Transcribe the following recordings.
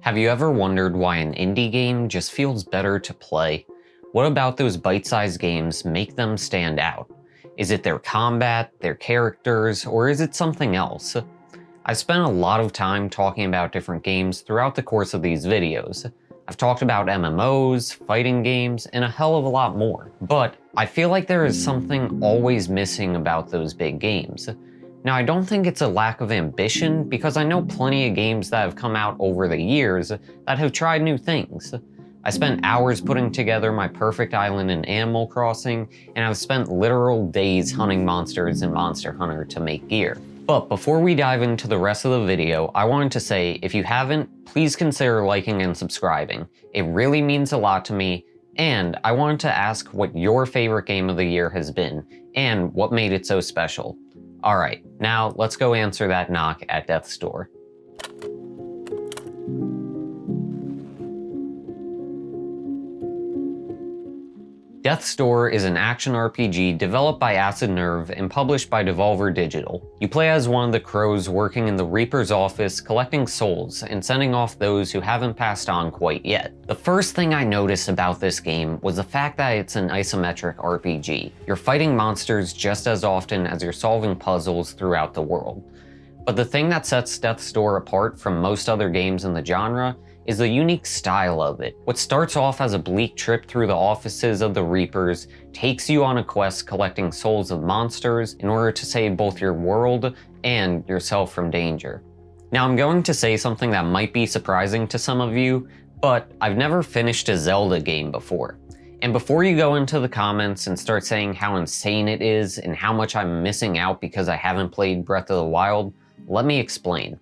Have you ever wondered why an indie game just feels better to play? What about those bite-sized games make them stand out? Is it their combat, their characters, or is it something else? I've spent a lot of time talking about different games throughout the course of these videos. I've talked about MMOs, fighting games, and a hell of a lot more. But I feel like there is something always missing about those big games. Now, I don't think it's a lack of ambition, because I know plenty of games that have come out over the years that have tried new things. I spent hours putting together my perfect island in Animal Crossing, and I've spent literal days hunting monsters in Monster Hunter to make gear. But before we dive into the rest of the video, I wanted to say, if you haven't, please consider liking and subscribing. It really means a lot to me, and I wanted to ask what your favorite game of the year has been, and what made it so special. Alright, now let's go answer that knock at death's door. Death's Door is an action RPG developed by Acid Nerve and published by Devolver Digital. You play as one of the crows working in the Reaper's office, collecting souls and sending off those who haven't passed on quite yet. The first thing I noticed about this game was the fact that it's an isometric RPG. You're fighting monsters just as often as you're solving puzzles throughout the world. But the thing that sets Death's Door apart from most other games in the genre is the unique style of it. What starts off as a bleak trip through the offices of the Reapers takes you on a quest collecting souls of monsters in order to save both your world and yourself from danger. Now, I'm going to say something that might be surprising to some of you, but I've never finished a Zelda game before. And before you go into the comments and start saying how insane it is and how much I'm missing out because I haven't played Breath of the Wild, let me explain.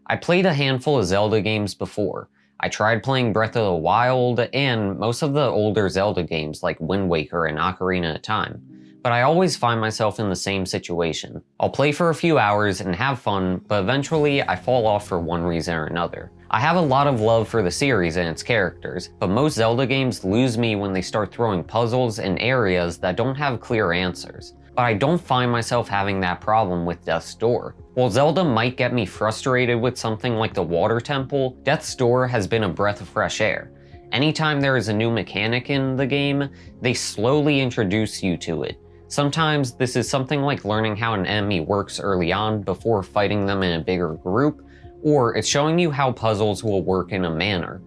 I played a handful of Zelda games before. I tried playing Breath of the Wild and most of the older Zelda games like Wind Waker and Ocarina of Time, but I always find myself in the same situation. I'll play for a few hours and have fun, but eventually I fall off for one reason or another. I have a lot of love for the series and its characters, but most Zelda games lose me when they start throwing puzzles in areas that don't have clear answers. But I don't find myself having that problem with Death's Door. While Zelda might get me frustrated with something like the Water Temple, Death's Door has been a breath of fresh air. Anytime there is a new mechanic in the game, they slowly introduce you to it. Sometimes this is something like learning how an enemy works early on before fighting them in a bigger group, or it's showing you how puzzles will work in a manner.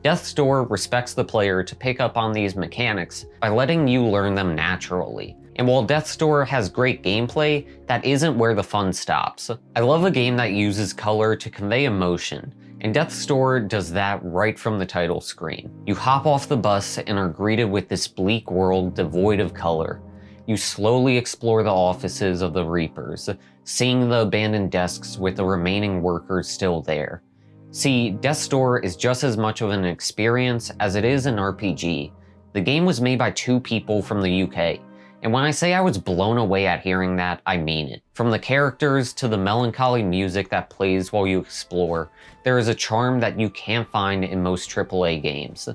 Death's Door respects the player to pick up on these mechanics by letting you learn them naturally. And while Death's Door has great gameplay, that isn't where the fun stops. I love a game that uses color to convey emotion, and Death's Door does that right from the title screen. You hop off the bus and are greeted with this bleak world devoid of color. You slowly explore the offices of the Reapers, seeing the abandoned desks with the remaining workers still there. See, Death's Door is just as much of an experience as it is an RPG. The game was made by two people from the UK. And when I say I was blown away at hearing that, I mean it. From the characters to the melancholy music that plays while you explore, there is a charm that you can't find in most AAA games.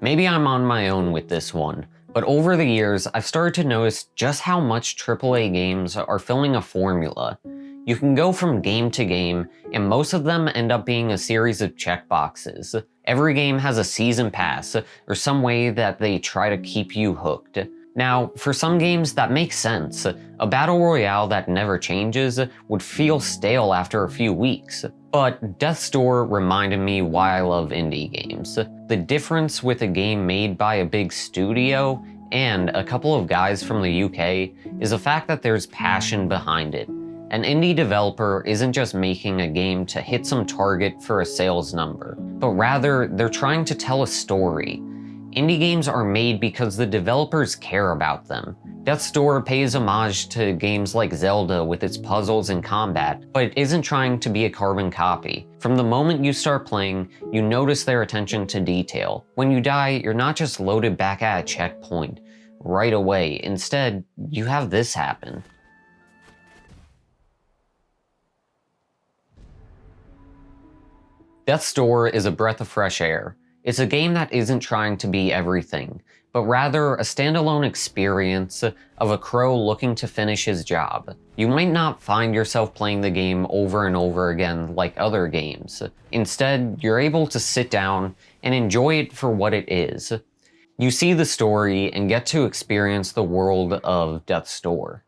Maybe I'm on my own with this one, but over the years, I've started to notice just how much AAA games are filling a formula. You can go from game to game, and most of them end up being a series of checkboxes. Every game has a season pass, or some way that they try to keep you hooked. Now, for some games that makes sense. A battle royale that never changes would feel stale after a few weeks. But Death's Door reminded me why I love indie games. The difference with a game made by a big studio and a couple of guys from the UK is the fact that there's passion behind it. An indie developer isn't just making a game to hit some target for a sales number, but rather they're trying to tell a story. Indie games are made because the developers care about them. Death's Door pays homage to games like Zelda with its puzzles and combat, but it isn't trying to be a carbon copy. From the moment you start playing, you notice their attention to detail. When you die, you're not just loaded back at a checkpoint right away. Instead, you have this happen. Death's Door is a breath of fresh air. It's a game that isn't trying to be everything, but rather a standalone experience of a crow looking to finish his job. You might not find yourself playing the game over and over again like other games. Instead, you're able to sit down and enjoy it for what it is. You see the story and get to experience the world of Death's Door.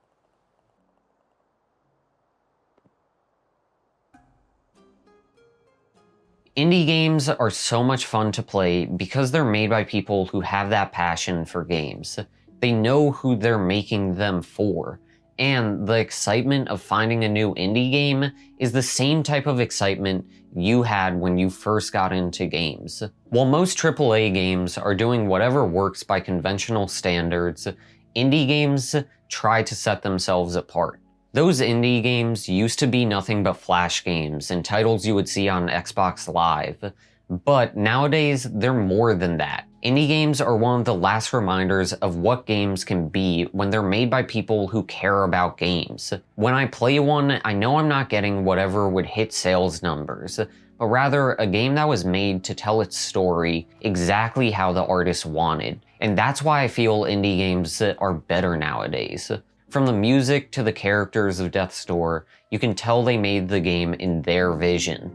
Indie games are so much fun to play because they're made by people who have that passion for games. They know who they're making them for, and the excitement of finding a new indie game is the same type of excitement you had when you first got into games. While most AAA games are doing whatever works by conventional standards, indie games try to set themselves apart. Those indie games used to be nothing but flash games and titles you would see on Xbox Live, but nowadays they're more than that. Indie games are one of the last reminders of what games can be when they're made by people who care about games. When I play one, I know I'm not getting whatever would hit sales numbers, but rather a game that was made to tell its story exactly how the artist wanted. And that's why I feel indie games are better nowadays. From the music to the characters of Death's Door, you can tell they made the game in their vision.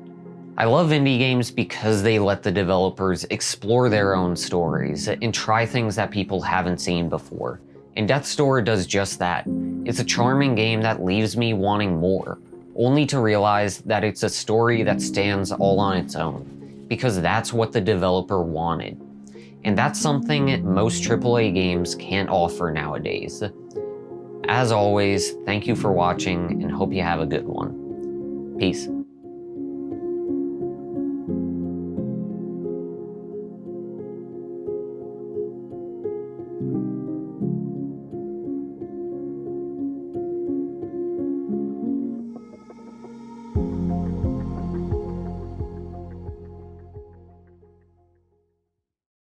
I love indie games because they let the developers explore their own stories and try things that people haven't seen before. And Death's Door does just that. It's a charming game that leaves me wanting more, only to realize that it's a story that stands all on its own, because that's what the developer wanted. And that's something most AAA games can't offer nowadays. As always, thank you for watching and hope you have a good one. Peace.